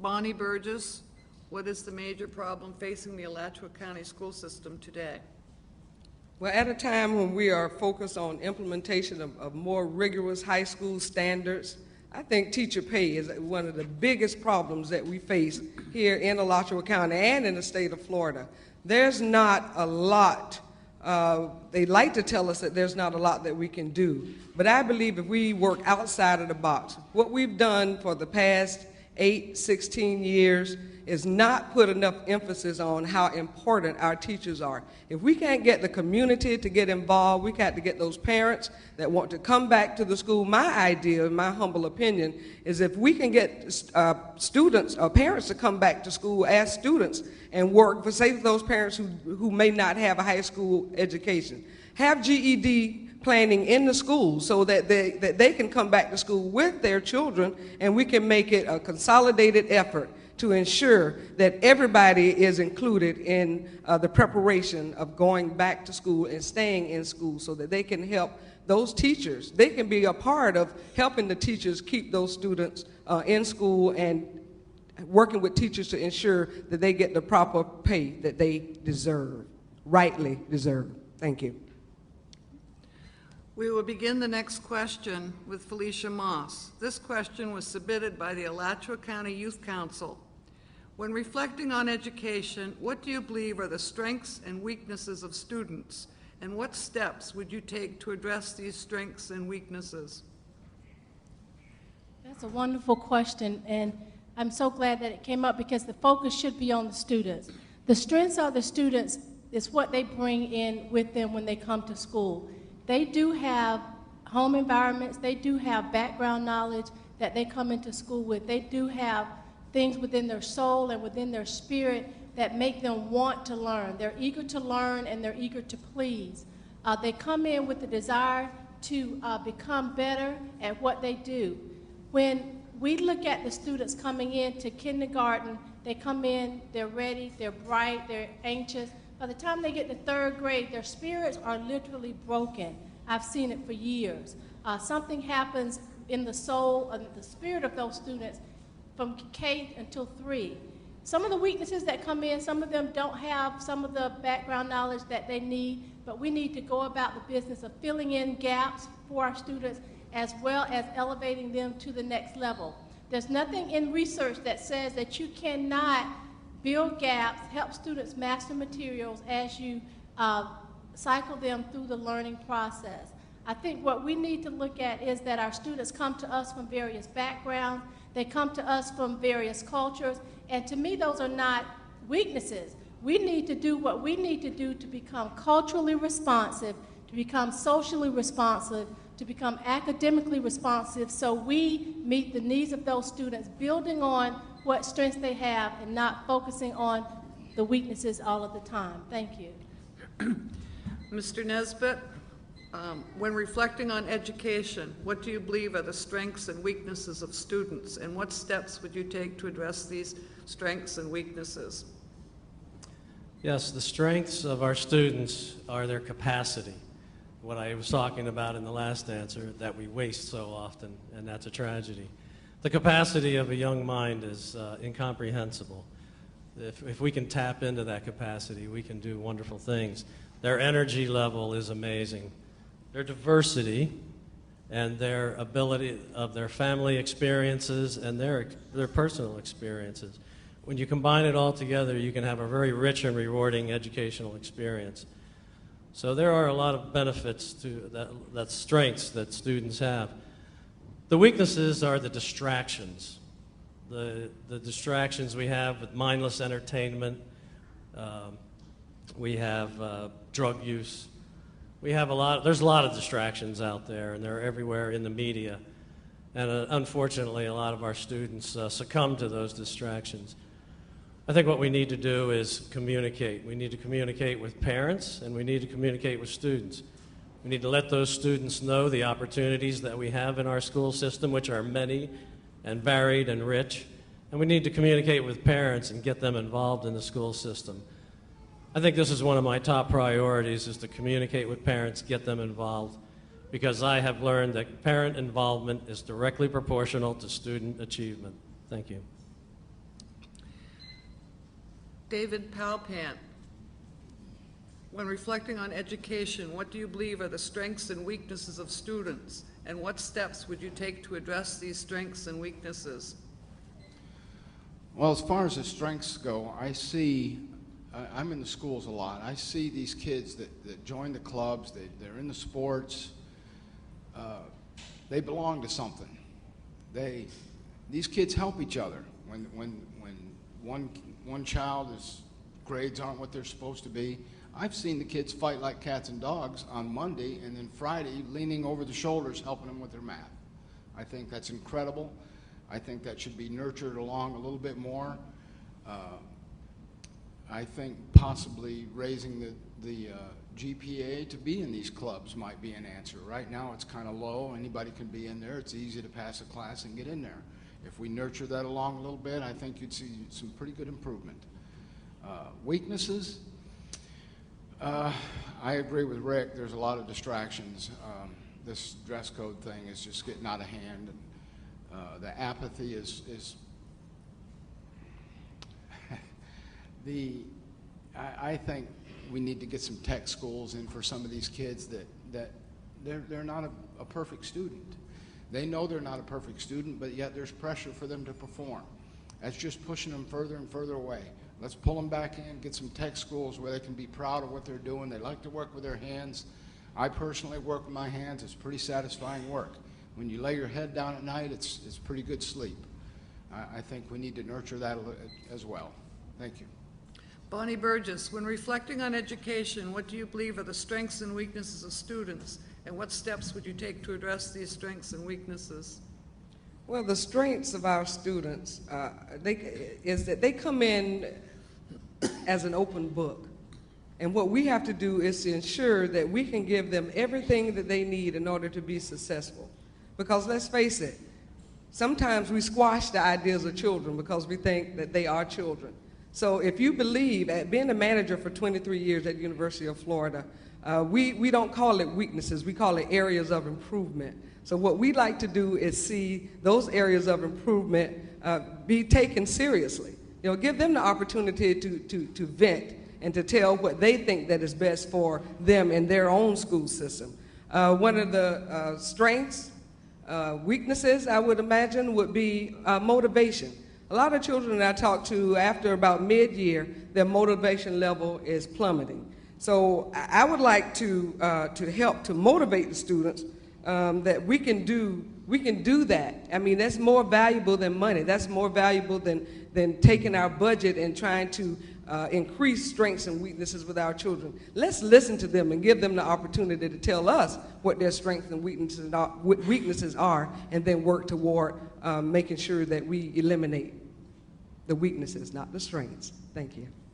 Bonnie Burgess, what is the major problem facing the Alachua County school system today? Well, at a time when we are focused on implementation of more rigorous high school standards, I think teacher pay is one of the biggest problems that we face here in Alachua County and in the state of Florida. There's not a lot, they like to tell us that there's not a lot that we can do, but I believe if we work outside of the box, what we've done for the past 16 years is not put enough emphasis on how important our teachers are. If we can't get the community to get involved, we got to get those parents that want to come back to the school. My idea, in my humble opinion, is if we can get students or parents to come back to school as students and work for, say, those parents who may not have a high school education. Have GED planning in the schools so that they can come back to school with their children, and we can make it a consolidated effort to ensure that everybody is included in the preparation of going back to school and staying in school so that they can help those teachers. They can be a part of helping the teachers keep those students in school and working with teachers to ensure that they get the proper pay that they deserve, rightly deserve. Thank you. We will begin the next question with Felicia Moss. This question was submitted by the Alachua County Youth Council. When reflecting on education, what do you believe are the strengths and weaknesses of students, and what steps would you take to address these strengths and weaknesses? That's a wonderful question, and I'm so glad that it came up because the focus should be on the students. The strengths of the students is what they bring in with them when they come to school. They do have home environments, they do have background knowledge that they come into school with. They do have things within their soul and within their spirit that make them want to learn. They're eager to learn and they're eager to please. They come in with the desire to become better at what they do. When we look at the students coming into kindergarten, they come in, they're ready, they're bright, they're anxious. By the time they get to third grade, their spirits are literally broken. I've seen it for years. Something happens in the soul and the spirit of those students from K until 3. Some of the weaknesses that come in, some of them don't have some of the background knowledge that they need, but we need to go about the business of filling in gaps for our students as well as elevating them to the next level. There's nothing in research that says that you cannot build gaps, help students master materials as you cycle them through the learning process. I think what we need to look at is that our students come to us from various backgrounds, they come to us from various cultures, and to me those are not weaknesses. We need to do what we need to do to become culturally responsive, to become socially responsive, to become academically responsive so we meet the needs of those students, building on what strengths they have and not focusing on the weaknesses all of the time. Thank you. Mr. Nesbitt, when reflecting on education, what do you believe are the strengths and weaknesses of students, and what steps would you take to address these strengths and weaknesses? Yes, the strengths of our students are their capacity. What I was talking about in the last answer, that we waste so often, and that's a tragedy. The capacity of a young mind is incomprehensible. If we can tap into that capacity, we can do wonderful things. Their energy level is amazing. Their diversity and their ability of their family experiences and their personal experiences. When you combine it all together, you can have a very rich and rewarding educational experience. So there are a lot of benefits to that strengths that students have. The weaknesses are the distractions. The distractions we have with mindless entertainment. We have drug use. There's a lot of distractions out there, and they're everywhere in the media. And unfortunately, a lot of our students succumb to those distractions. I think what we need to do is communicate. We need to communicate with parents, and we need to communicate with students. We need to let those students know the opportunities that we have in our school system, which are many and varied and rich. And we need to communicate with parents and get them involved in the school system. I think this is one of my top priorities, is to communicate with parents, get them involved, because I have learned that parent involvement is directly proportional to student achievement. Thank you. David Palpant, when reflecting on education, what do you believe are the strengths and weaknesses of students, and what steps would you take to address these strengths and weaknesses? Well, as far as the strengths go, I'm in the schools a lot. I see these kids that join the clubs, they're in the sports, they belong to something. These kids help each other. When one child's grades aren't what they're supposed to be, I've seen the kids fight like cats and dogs on Monday, and then Friday leaning over the shoulders helping them with their math. I think that's incredible. I think that should be nurtured along a little bit more. I think possibly raising the GPA to be in these clubs might be an answer. Right now it's kind of low. Anybody can be in there. It's easy to pass a class and get in there. If we nurture that along a little bit, I think you'd see some pretty good improvement. Weaknesses? I agree with Rick. There's a lot of distractions. This dress code thing is just getting out of hand. And, the apathy is I think we need to get some tech schools in for some of these kids that they're not a perfect student. They know they're not a perfect student, but yet there's pressure for them to perform. That's just pushing them further and further away. Let's pull them back in, get some tech schools where they can be proud of what they're doing. They like to work with their hands. I personally work with my hands. It's pretty satisfying work. When you lay your head down at night, it's pretty good sleep. I think we need to nurture that as well. Thank you. Bonnie Burgess, when reflecting on education, what do you believe are the strengths and weaknesses of students, and what steps would you take to address these strengths and weaknesses? Well, the strengths of our students is that they come in as an open book. And what we have to do is to ensure that we can give them everything that they need in order to be successful. Because let's face it, sometimes we squash the ideas of children because we think that they are children. So if you believe, at being a manager for 23 years at the University of Florida, we don't call it weaknesses, we call it areas of improvement. So what we like to do is see those areas of improvement be taken seriously. You know, give them the opportunity to vent and to tell what they think that is best for them in their own school system. One of the strengths, weaknesses, I would imagine, would be motivation. A lot of children that I talk to after about mid-year, their motivation level is plummeting. So I would like to help to motivate the students that we can do that. I mean, that's more valuable than money. That's more valuable than taking our budget and trying to increase strengths and weaknesses with our children. Let's listen to them and give them the opportunity to tell us what their strengths and weaknesses are, and then work toward making sure that we eliminate the weaknesses, not the strengths. Thank you.